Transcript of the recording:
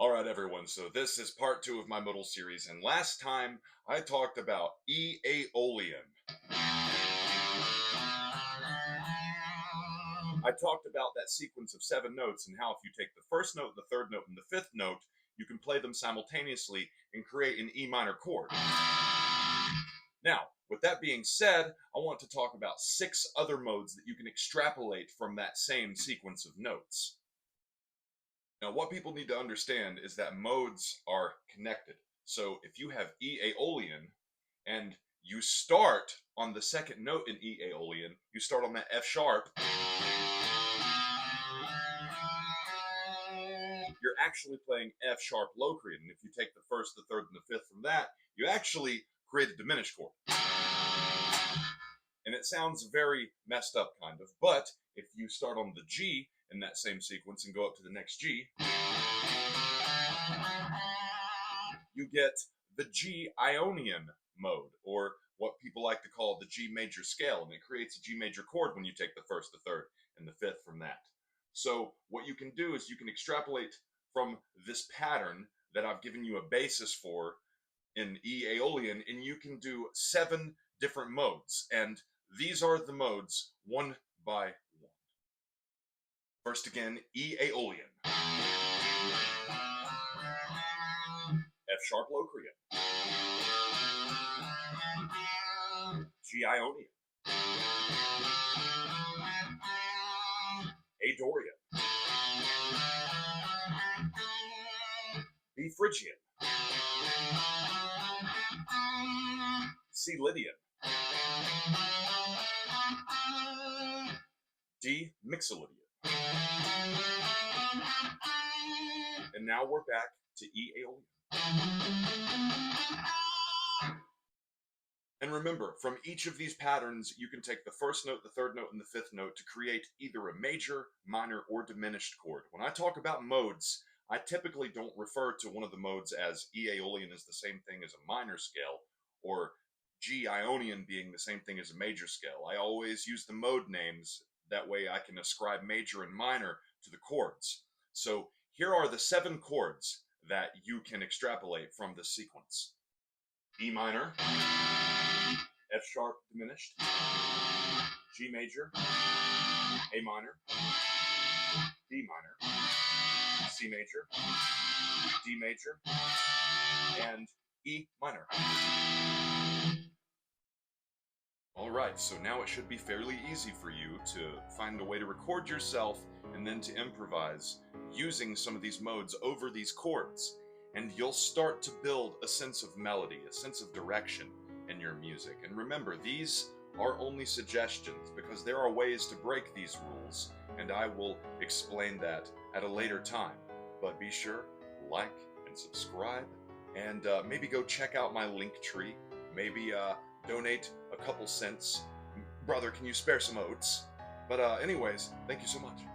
Alright everyone, so this is part 2 of my modal series, and last time I talked about Aeolian. I talked about that sequence of 7 notes and how if you take the first note, the third note, and the fifth note, you can play them simultaneously and create an E minor chord. Now, with that being said, I want to talk about 6 other modes that you can extrapolate from that same sequence of notes. Now, what people need to understand is that modes are connected. So if you have Aeolian and you start on the second note in Aeolian, you start on that F sharp, you're actually playing F sharp Locrian. And if you take the first, the third, and the fifth from that, you actually create a diminished chord. And it sounds very messed up, kind of, but if you start on the G in that same sequence and go up to the next G, you get the G Ionian mode, or what people like to call the G major scale, and it creates a G major chord when you take the first, the third, and the fifth from that. So what you can do is you can extrapolate from this pattern that I've given you a basis for in Aeolian, and you can do 7 different modes, and these are the modes one by one. First again, Aeolian, F sharp Locrian, G Ionian, A Dorian, B Phrygian, C Lydian, D Mixolydian. And now we're back to Aeolian. And remember, from each of these patterns, you can take the first note, the third note, and the fifth note to create either a major, minor, or diminished chord. When I talk about modes, I typically don't refer to one of the modes as Aeolian is the same thing as a minor scale, or G Ionian being the same thing as a major scale. I always use the mode names, that way I can ascribe major and minor to the chords. So here are the 7 chords that you can extrapolate from this sequence. E minor, F sharp diminished, G major, A minor, B minor, C major, D major, and E minor. Alright, so now it should be fairly easy for you to find a way to record yourself and then to improvise using some of these modes over these chords. And you'll start to build a sense of melody, a sense of direction in your music. And remember, these are only suggestions because there are ways to break these rules, and I will explain that at a later time. But be sure, like and subscribe, and maybe go check out my link tree. Maybe donate a couple cents. Brother, can you spare some oats? But anyways, thank you so much.